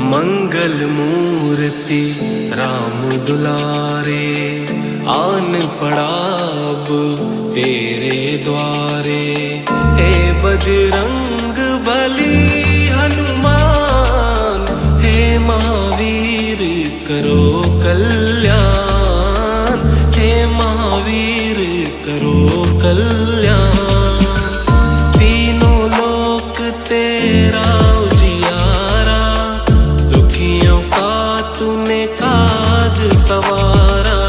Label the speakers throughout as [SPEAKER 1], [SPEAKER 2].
[SPEAKER 1] मंगल मूर्ति राम दुलारे, आन पड़ा अब तेरे द्वारे। हे बजरंग बली हनुमान, हे महावीर करो कल्याण, हे महावीर करो कल्याण। तीनों लोक तेरा उजियारा, दुखियों का तूने काज सवारा।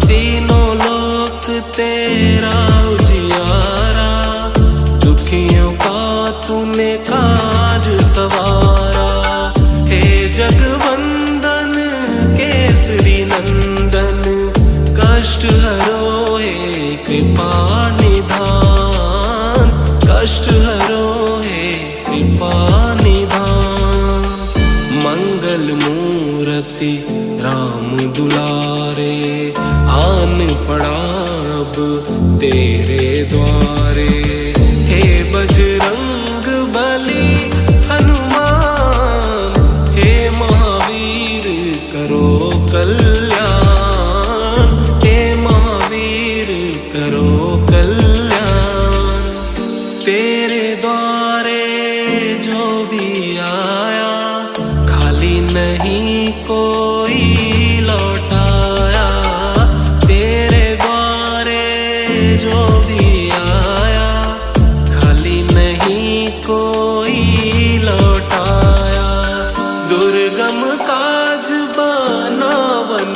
[SPEAKER 1] तीनों लोक तेरा उजियारा, दुखियों का तूने काज सवारा। हे जगवंदन केसरी नंदन, कष्ट हरो हे कृपा निधान, कष्ट हरो हे कृपा निधान। मंगल मूर्ति राम दुलारे, आन पड़ा अब तेरे द्वारे। हे बजरंग बली हनुमान, हे महावीर करो कल्याण, हे महावीर करो कल्याण। तेरे द्वारे जो भी आया, खाली नहीं कोई लौटाया। तेरे द्वारे जो भी आया, खाली नहीं कोई लौटाया। दुर्गम काज बनावनहारे,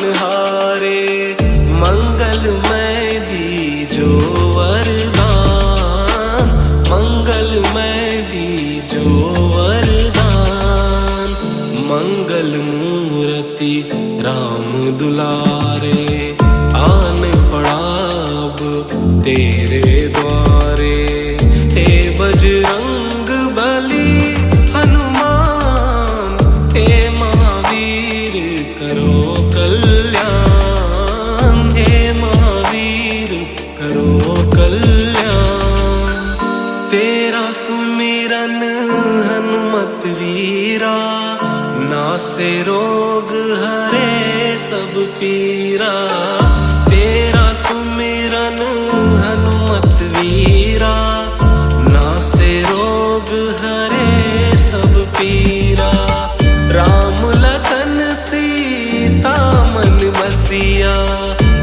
[SPEAKER 1] मंगलमय दीजो वरदान, मंगलमय दीजो वरदान। मंगल मूर्ति राम दुलारे, आन पड़ा अब तेरे द्वारे। हे बजरंग बली हनुमान, हे महावीर करो कल्याण, हे महावीर करो कल्याण। तेरा सुमिरन हनुमत वीरा, नासे रोग हरे सब पीरा। तेरा सुमिरन हनुमत वीरा, नासे रोग हरे सब पीरा। राम लखन सीता मन बसिया,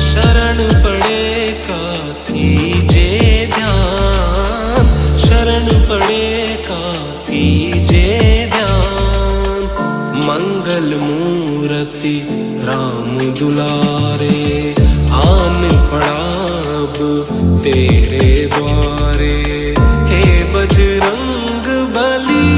[SPEAKER 1] शरण पड़े का कीजे ध्यान, शरण पड़े का कीजे ध्यान। मंगल मूर्ति राम दुलारे, आन पड़ा अब तेरे द्वारे। हे बजरंग बली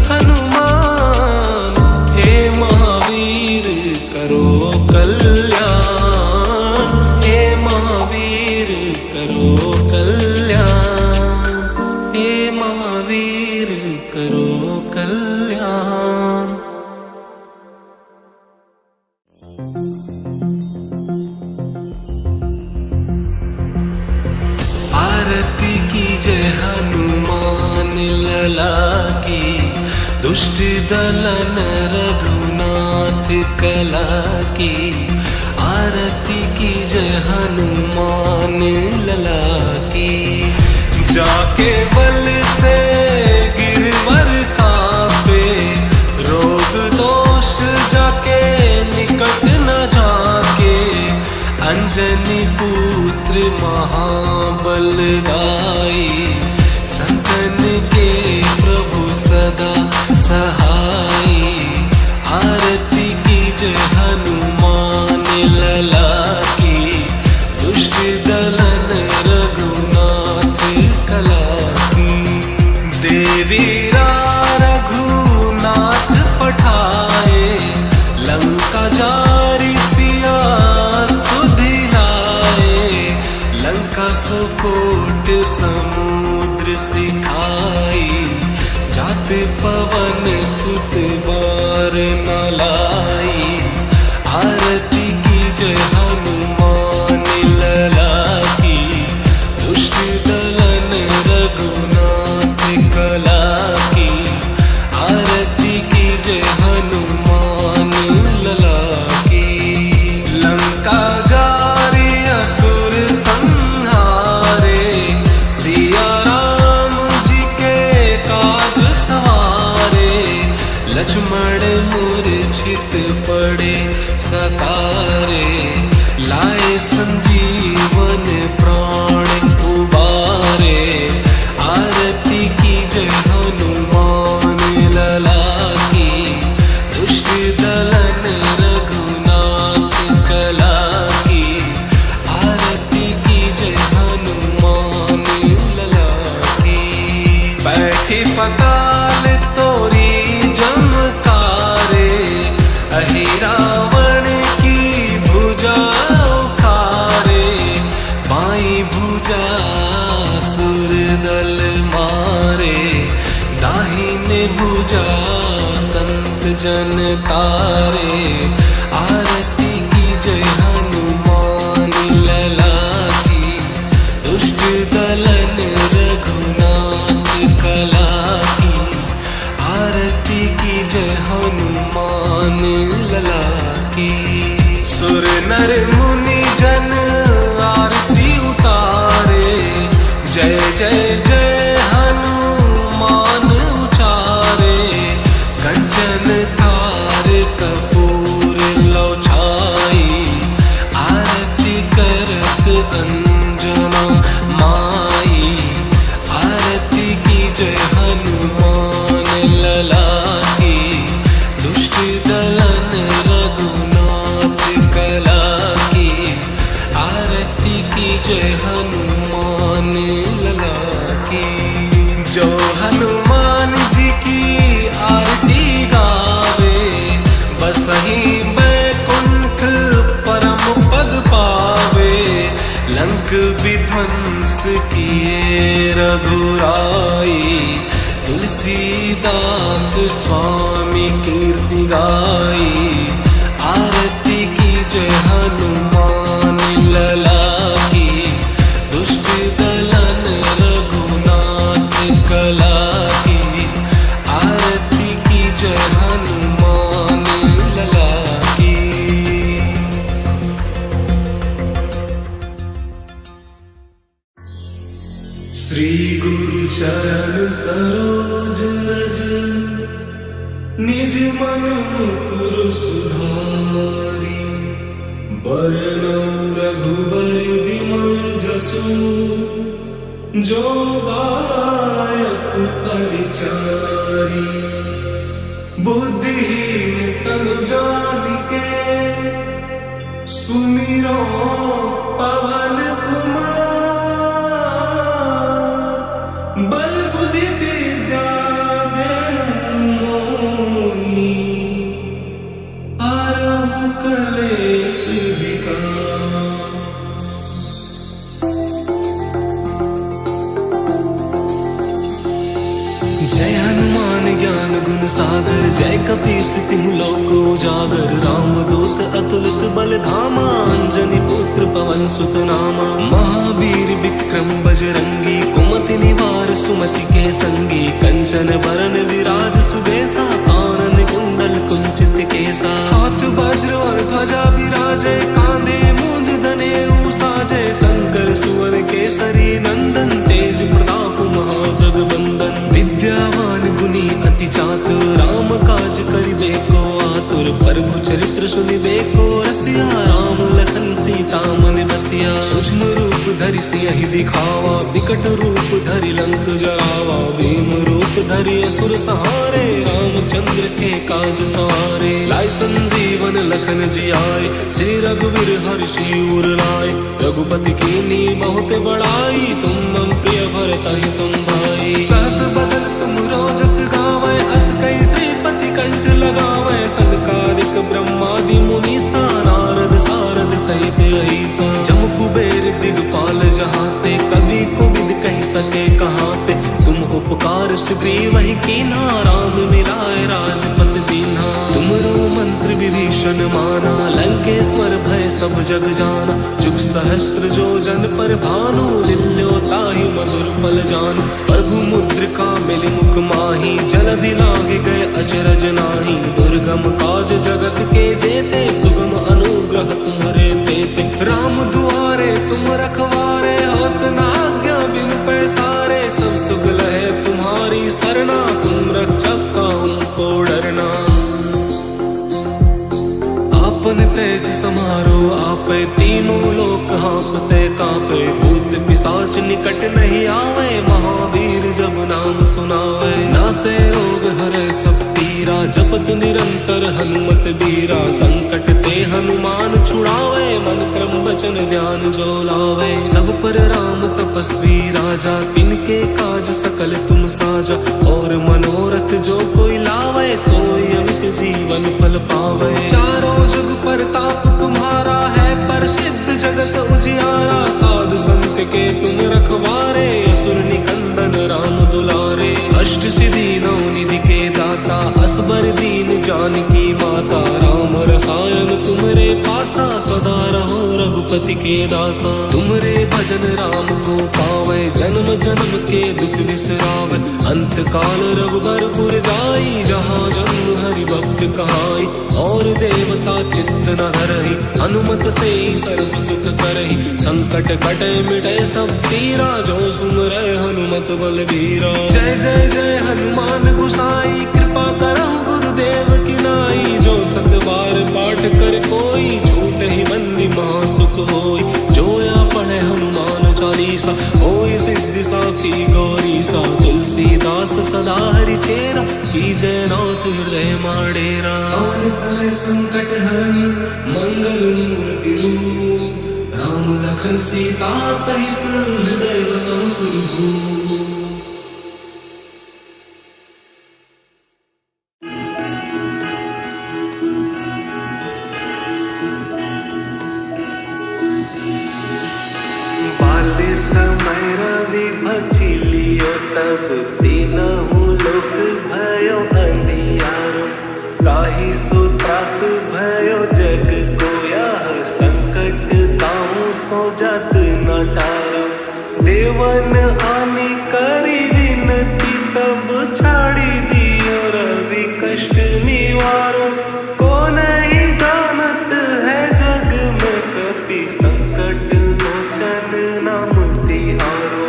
[SPEAKER 1] हनुमान, हे महावीर करो कल्याण, हे महावीर करो कल्याण, हे महावीर करो कल्याण। आरती की जय हनुमान लला की, दुष्ट दलन रघुनाथ कला की। आरती की जय हनुमान लला की। जाके बल से गिरवर कांपे, रोग दोष जाके निकट न जाके। अंजनी पुत्र महाबलदाई, संतन के प्रभु सदा सहाई। आरती की जय हनुमान लला की, दुष्ट दलन रघुनाथ कला की। देवीरा रघुनाथ पठाए, लंका जारी सिया सुधिलाए। लंका सुकोट समुद्र सिखाई, जात पवन सुत बार न लाई। आरती की जय हनुमान लला की, दुष्ट दलन रघुनाथ कला की। आरती की जय हनुमान लक्ष्मण मूर्छित पड़े सतारे, लाए संजीवन प्राण उबारे। आरती की जय हनुमान लला की, दुष्ट दलन रघुनाथ कला की। आरती की जय हनुमान लला की। बैठी पताल तोरी जमकारे, अहि रावण की भुजा उखारे। बाई भुजा सुर दल मारे, दाहिने भुजा संत जन तारे। आरती की जय हनुमान लला की, दुष्ट दलन रघुनाथ कला की। आरती की जय हनुमान लला की। सुर नर मुनि जन आरती उतारे, जय जय जय हनुमान उचारे। कंचन थार कपूर लो छाई, आरती करत अंजना माई। आरती की जय हनुमान लला की, दुष्ट दलन रघुनाथ कला की। आरती की जय हनुमान लला की। जो हनुमान जी की आरती गावे, बसहि बैकुंठ परम पद पावे। लंक विध्वंस किए रघुराई, तुलसीदास स्वामी कीर्ति गाई। आरती की जय हनुमान लला की, दुष्ट दलन रघुनाथ कला की। आरती की जय हनुमान लला की। श्री गुरु चरण सरोज रज, निज मन मुकुर सुधारी। बरनउँ रघुबर विमल जसु, जो दायक परिचारी। बुद्धिहीन तनु जानिके, सुमिरो पवन कुमार। बल बुद्धि विद्या देहु मोहि, आरहु कलेस विकार। जय हनुमान ज्ञान गुण सागर, जय कपीस तिहु लोक उजागर। रामदूत अतुलित बल धामा, अंजनी पुत्र पवन सुत नामा। महावीर विक्रम बजरंगी, कुमति निवार सुमति के संगी। कंचन बरन विराज सुबेसा, कानन कुंडल कुंचित केसा। हाथ वज्र और ध्वजा विराजे, कांधे मूंज दनेऊ साजे। शंकर सुवन केसरी नंदन, तेज प्रताप महाजगबंदन। विद्यावान गुणी अति चातुर, राम काज करिबे को आतुर। प्रभु चरित्र सुनिबे को रसिया, राम लखन सीता मन बसिया। सूक्ष्म रूप धरि सियहि दिखावा, विकट रूप धरि लंक जरावा। भीम रूप धरि असुर सहारे, रामचंद्र के काज सवारे। लाए संजीवन लखन जियाए, श्री रघुवीर हर्षि उर लाए। रघुपति कीन्ही बहुत बड़ाई, तुम मम प्रिय भरतहि संभाई। सहस बदन तुमरो जस गावै, अस कई श्रीपति कंठ लगावै। सनकादिक ब्रह्मादि मुनीसा, नारद सारद सहित अहिसा। जम कुबेर दिगपाल जहाते, कवि कोविद कहि सके कहाते। तुम उपकार सुग्रीवहि कीन्हा, राम मिलाए राजपद दीन्हा। तुमरो मंत्र विभीषण माना, लंकेश्वर भय सब जग जाना। जुग सहस्त्र जो जन पर भानु, लील्यो ताहि मधुर फल जानु। प्रभु मुद्रिका मिलि मुख माहि, जलधि लागे गए अचरज नाही। दुर्गम काज जगत के जेते, सुगम अनुग्रह तुम्हरे तेते। राम दुआरे तुम रखवारे, होत न आज्ञा बिनु पैसारे। सब सुख लहे तुम्हारी सरना, तुम रक्षक काहू को डरना। आपन तेज समारो आपे, तीनों लोक हाँपते कापे। भूत पिशाच निकट नहीं आवे, महावीर जब नाम सुनावे। नासे रोग हरे सब पीरा, जपत निरंतर हनुमत बीरा। संकट ते हनुमान छुड़ावे, मन क्रम वचन ध्यान जो लावे। सब पर राम तपस्वी राजा, तिनके काज सकल तुम साजा। और मनोरथ जो कोई लावे, सोई अमित जीवन फल पावे। चारों जुग परताप तुम्हारा है, प्रसिद्ध जगत उजियारा। साधु संत के तुम रखवारे, असुर निकंदन राम दुलारे। अष्ट सिद्धि नौ निधि के दाता, असबर दीन जानकी माता। राम रसायन तुमरे पासा, सदा रहो रघुपति के दासा। तुमरे भजन राम को पावे, जन्म जन्म के दुख बिसरावे। अंत काल रघुबरपुर जाई, जहाँ जन्म हरि भक्त कहाई। और देवता चित्त न धरहि, हनुमत से सर्व सुख करहि। संकट कटे मिटे सब पीरा, जो सुमरै हनुमत बलबीरा। जय जय जय हनुमान गोसाई, कृपा करहु गुरुदेव की नाई। जो सत बार पाठ कर कोई, छूट ही बंदी महासुख होई। जो या पढ़े हनुमान चालीसा, होई सिद्धि साखी गौरीसा। तुलसीदास सदा हरि चेरा, कीजय नाथ हृदय माडेरा। और तरे संकट हरन मंगल मूर्ति रूप, राम लखन सीता सहित हृदय बसहु सुरभूप।
[SPEAKER 2] तब तीनहु लोक भयो अंधियारो, काहि सो त्रास भयो जग कोया। संकट ताहू सो जत न टारो, देवन हानि करी विनती। तब छाड़ी दियो रवि कष्ट निवारो। को नहीं जानत है जग में कपि, संकट मोचन नाम तिहारो।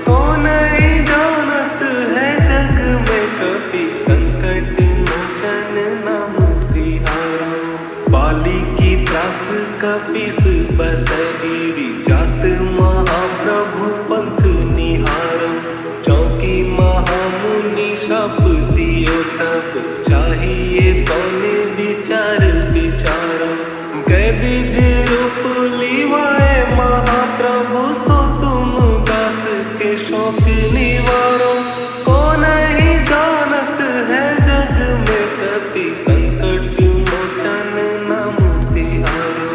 [SPEAKER 2] को नहीं जानत है जग में कपि, संकट मोचन नाम तिहारो। बाली की त्रास कपीस बसगिरी, जात महाप्रभु पंथ निहारो। चौकी महामुनि शाप दियो तब, चाहिए कौने विचार विचारो। गए बीज रूप लिवाए महाप्रभु, सो तुम दास के शोक निवारो। को नहीं जानत है जग में कपि, संकट मोचन नाम तिहारो।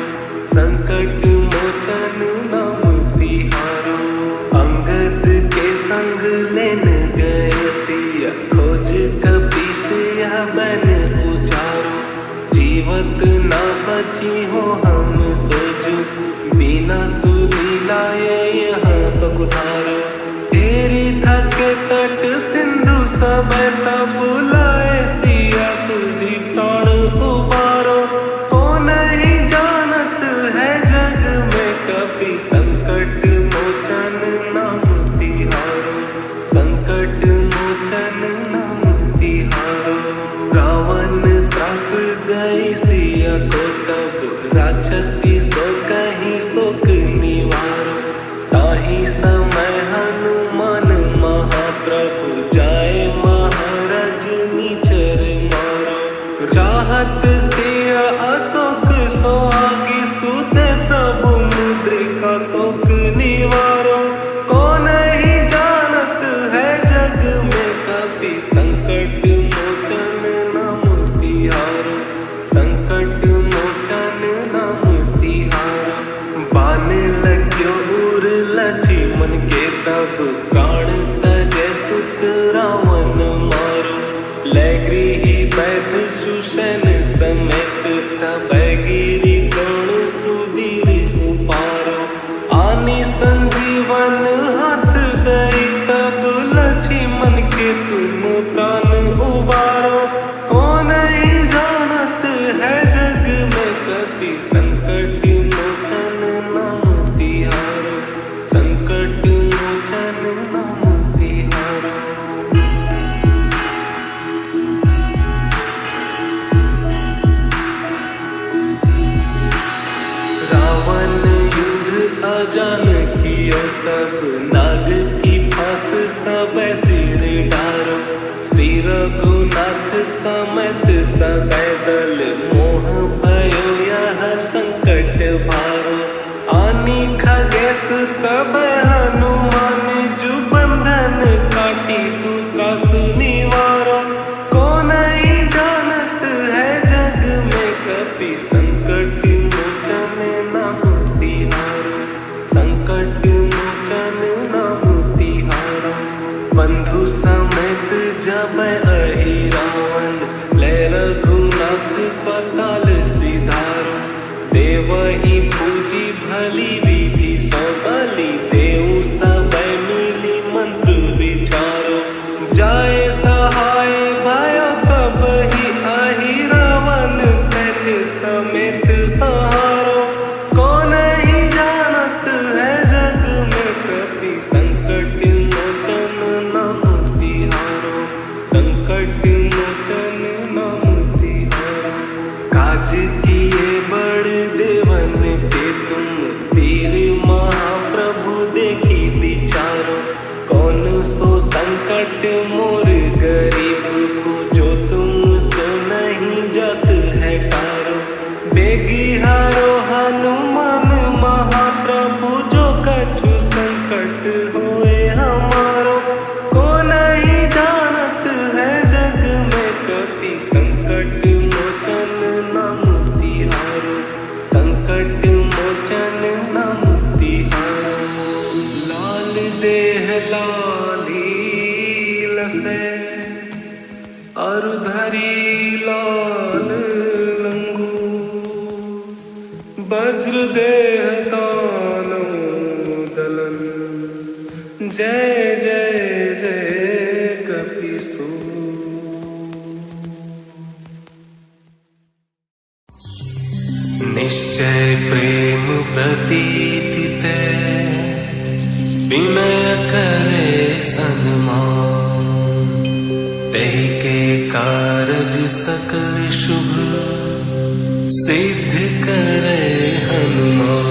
[SPEAKER 2] संकट मोचन नाम तिहारो। अंगद के संग लेन गए सिया, खोज कपीस यह बन उचारो। जीवत ना बची हो हम सोचू, बिना सुनी लाए यहाँ पकुधारो। तेरी थक तट सिंधु सब तब बुलाए, सिया तुझी प्राण उबारो। को नहीं जानत है जग में कपि, संकट मोचन नाम तिहारो। संकट मोचन नाम तिहारो। रावण त्रास गई सिया को तब, राक्षसी सो कहीं शोक निवारो। ताहि समय हनुमान महाप्रभु, जाए महाराज नीचर मारो। चाहत सिया अशोक सोहागी, सुते प्रभु मुद्रिका तोक निवारो। को नहीं जानत है जग में कपि, संकट मोचन नाम तिहारो। संकट मोचन नाम तिहारो। बान लग्यो उर लक्ष्मण के तब, प्राण तजे सुत रावण मारो। ले गृही बैठ सुषेण समेत, तब गिरि गण सुधीर उपारो। आनी संजीवन हाथ दई, तब लक्ष्मण के तुम प्राण उबारो। को नहीं जानत है जग में कपि, संकट मोचन नाम तिहारो। संकट मोचन नाम तिहारो। सब नाग की फांस सब सिर डारो। श्री रघुनाथ समेत सदैदल मोह भयो यह संकट भारो। आनी खगेश सब हनुमान जो बंधन काटी सुत्रास निवारो। को नहीं जानत है जग में कपि संकट मोचन नाम तिहारो। संकट मोचन नाम तिहारो। बंधु समेत जब अहि रावण ले रघुनाथ पताल सिधारो। देवहि पूजी भली विधि सौ बलि देऊ सब मिली मंत्र विचारो। जाए सहाय भयो तब ही अहि रावण सैन्य समेत सहारो। को नहीं जानत है जग में कपि संकट मोचन नाम तिहारो। संकट मोचन नाम तिहारो। काज किए बड़ देवन के तुम वीर महाप्रभु देखी विचारो। कौन सो संकट मोर गरीब को जो तुम सो नहीं जत है टारो। बेगी हारो हनुमान महाप्रभु जो कछु संकट होए हमारो। को नहीं जानत है जग में कपि संकट मोचन नाम तिहारो। संकट मोचन नाम तिहारो। लाल देह लाली लसे अरु धरी लाल लंगू। वज्र देह दानो दलन जय जय जय कपिसु।
[SPEAKER 1] निश्चय प्रेम प्रतीति ते विनय करे सन्मान। तेहि के कारज सकल शुभ सिद्ध करे हनुमान।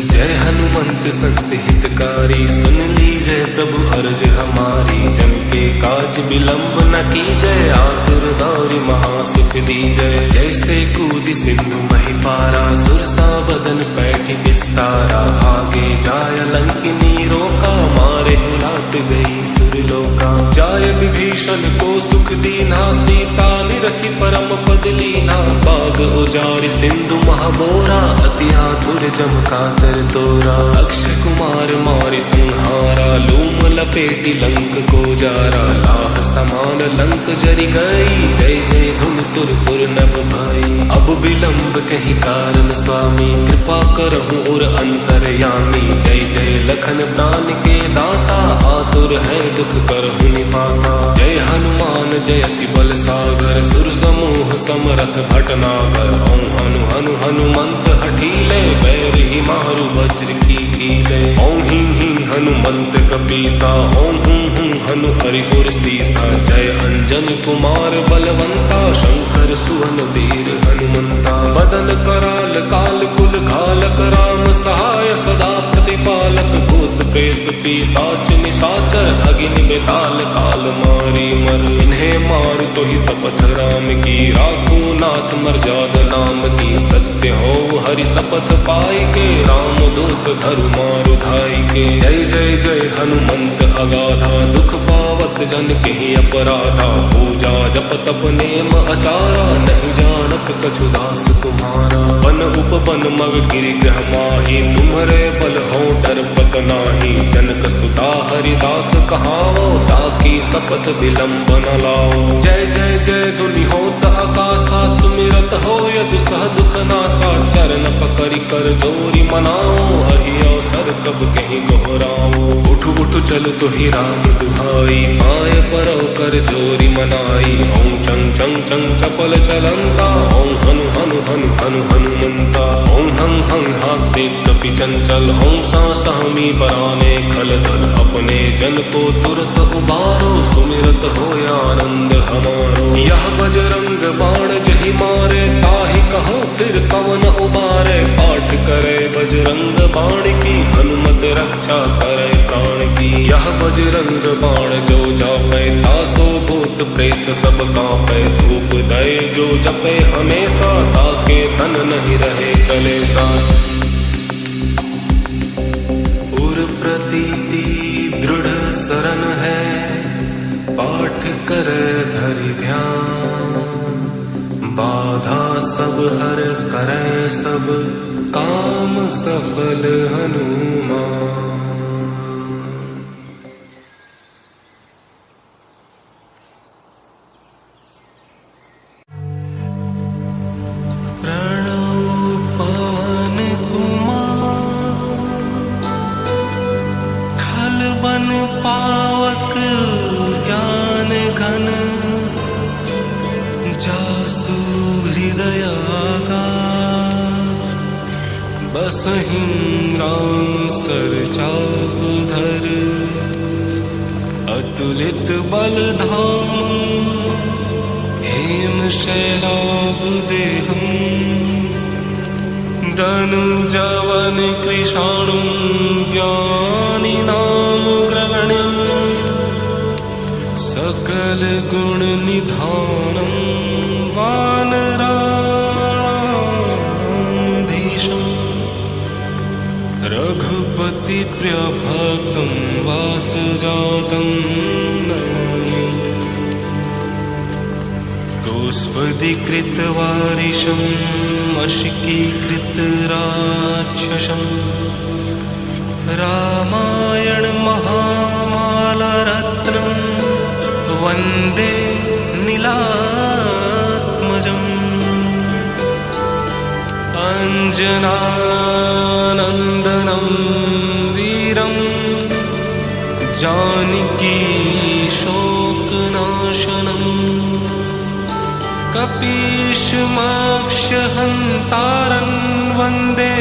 [SPEAKER 1] जय हनुमंत संत हितकारी सुन लीजय प्रभु अर्ज हमारी। जन के काज विलंब न कीजय आतुर दौरि महासुख दीजय। जैसे कूदि सिंधु महि पारा सुरसा बदन पैठि विस्तारा। आगे जाय लंकिनी रोका मारे लात गई सुरलोका। जाय विभीषण को सुख दीना सीता निरखि परम पद लीना। बाग उजारि सिंधु महाबोरा अति आतुर जम कातर तोरा। अक्षय कुमार मारि संहारा लूम लपेटी लंक को जारा। लाह समान लंक जरि गई जय जय धुन सुरपुर नभ भाई। अब विलंब कहीं कारण स्वामी कृपा करहु और अंतरयामी। जय जय लखन प्राण के दाता आतुर है दुख करहु निपाता। जय हनुमान जयति बल सागर सुर समूह समरथ भटनागर। ओं हनु हनु हनुमंत हठीले बैर ही मारु वज्र की कीले। ओं हिं हिं हनुमंत कपीसा ओं हुं हुं हनु हरि उर सीसा। जय अंजन कुमार बलवंता शंकर सुवन वीर हनुमंता। बदन कराल काल कुल घालक राम सहाय सदा प्रतिपालक। भूत प्रेत पिशाच निशाचर अग्नि बेताल काल मारी मर। इन्हें मार तो ही शपथ राम की राखो नाथ मर्यादा नाम की। सत्य हो हरि शपथ पाई के राम दूत धरु मारु धाई के। जय जय जय हनुमंत अगाधा दुख पावत जन के ही अपराधा। पूजा जप तप नेम आचारा नहीं जानत कछु दास तुम्हारा। वन उपवन मग गिरि ग्रह माही तुम्हरे बल हो डर पत नाही। जनक सुता हरिदास कहावो ताकि शपथ विलंब न लाओ। जय जय जय धुनि होत आकाशा सुमिरत हो यदु सह दुख नासा। चरण पकड़ि कर जोरी मनाओ अहि अवसर कब कहीं गोहराओ। उठु उठु चल तो ही राम दुहाई पाए परौ कर जोरी मनाई। ओं चंग चंग चंग चपल चलंता ओं हनु हनु हनु हनु हनुमंता। ओं हंग हंग हाथ देत कपि चंचल ओं सा सहमी बराने खल दल। अपने जन को तुरत उबारो सुमिरत हो आनंद हमारो। यह बजरंग बाण जहि मारे ताहि कहो फिर कवन उबारे। पाठ करे बजरंग बाण की रक्षा करे प्राण की। यह बजरंग बाण जो जापे तासो भूत प्रेत सब कांपे। धूप दे जो जपे हमेशा ताके तन नहीं रहे कलेसा। उर प्रतीति दृढ़ शरण है पाठ करे धरि ध्यान। बाधा सब हर करे सब काम सफल हनुमान। प्रणव पवन कुमार खल बन पावक ज्ञान घन। जासु हृदय बसहिं राम सर चाप धर। अतुलित बल धाम हेम शैलाभ देहम। धनु जवन कृशाणु ज्ञानी नाम ग्रगण्यम। सकल गुण निधानम रघुपति प्रिय भक्तं वात जातं नमामि। गोस्पदीकृत वारिशं अशिकीकृत राक्षसं। रामायण महामाला रत्नं वन्दे नीलात्मजम्। अंजनानंदनं वीरं जानकी शोकनाशनं। कपीशमक्षहन्तारं वन्दे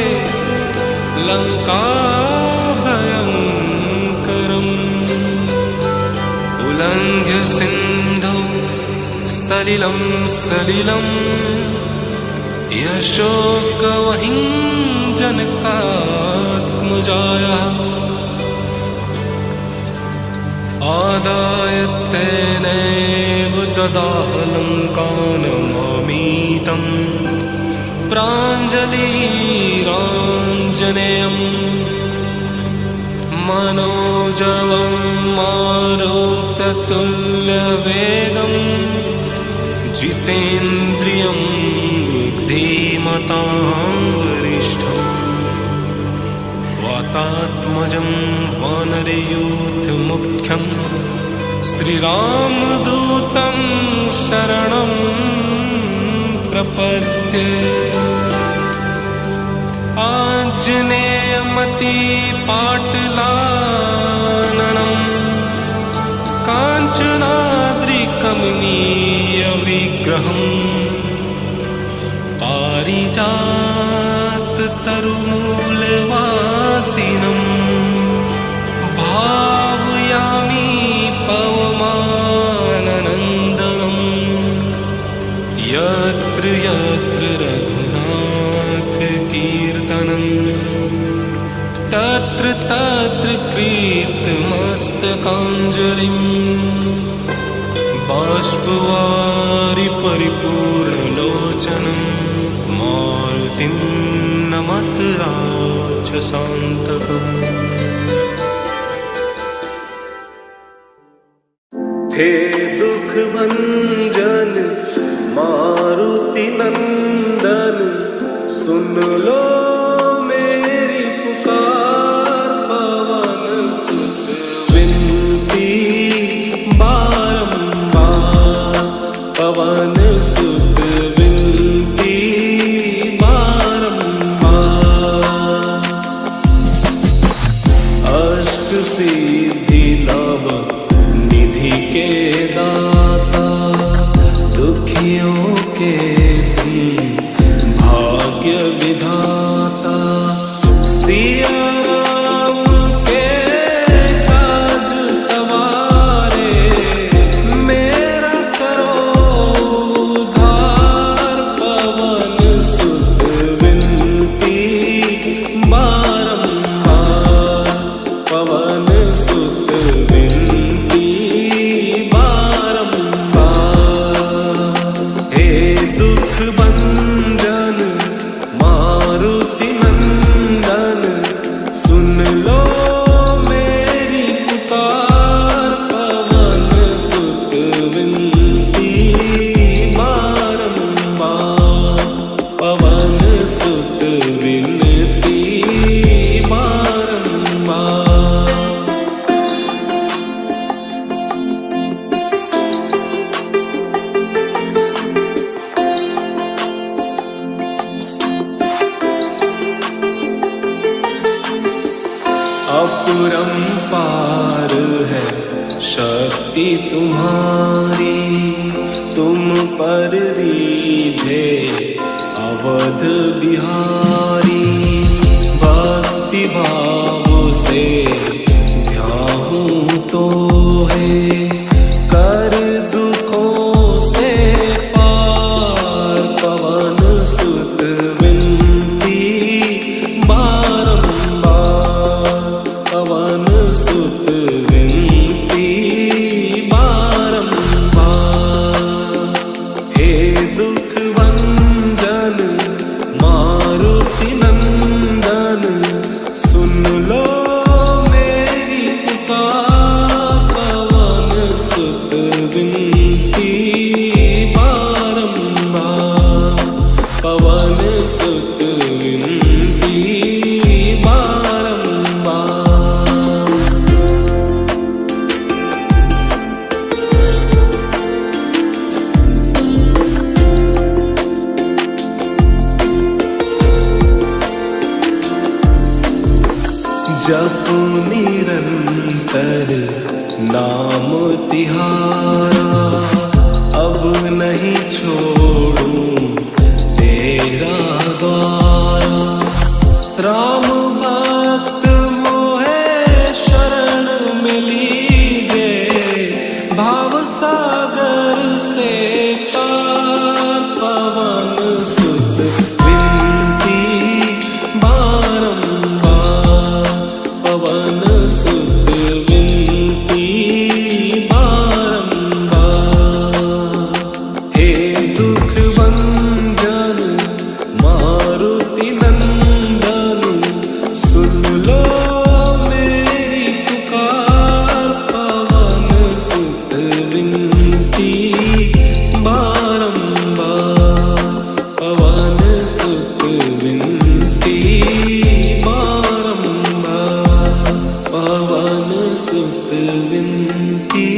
[SPEAKER 1] लङ्काभयङ्करम्। उल्लङ्घ्य सिन्धौ सलिलं सलिलम्। यशोकवहिं जनकात्मजाया। आदाय तेनैव ददाह लङ्कानमामीतं। प्राञ्जलिराञ्जनेयम् मनोजवं मारुततुल्यवेगं। जितेन्द्रियं बुद्धिमतां वरिष्ठम्। वातात्मजं वानरयूथमुख्यं। श्रीरामदूतं शरणं प्रपद्ये। आञ्जनेयमतिपाटलाननं। काञ्चनाद्रिकमनीयविग्रहम्। पारिजाततरुमूलवासिनं। भावयामि पवमाननन्दनं। यत्र यत्र रघुनाथकीर्तनं। तत्र तत्र कीर्तमस्तकाञ्जलिम्। बाष्पवारि परिपूर्णलोचनं। मारुतिं नमत राक्षसान्तकम्।
[SPEAKER 2] हे दुख भंजन मारुति नंदन। सुन लो मेरी पुकार। पवन सुत विनती बारंबार। पवन सुत विनती बारंबार। अष्ट सिद्धि नव निधि के दाता। दुखियों के तुम भाग्य विधाता। सिया राम के काज सवारे। मेरा करो उद्धार। पवन सुत विनती बारंबार। भक्ति तुम्हारी तुम पर रीझे अवध बिहारी। भक्ति भाव से ध्याऊं तो है कर दुखों से पार। पवन सुत विनती बारंबार, पवन सुत विनती बारंबार। हे दुख भंजन मारुति नंदन, सुन लो मेरी पुकार। पवन सुत विनती बारंबार, पवन सुत विनती बारंबार। जपो निरंतर नाम तिहारा, अब नहीं छोड़ूं तेरा द्वारा। राम भक्त मोहे शरण में लीजे, भाव सागर से पार। पवन सुत विनती बारंबार, पवन सुत विनती बारंबार। हे दुख भंजन मारुति नंदन, सुन लो मेरी पुकार। पवन सुत विनती बारंबार, पवन सुत विनती बारंबार, पवन सुत विनती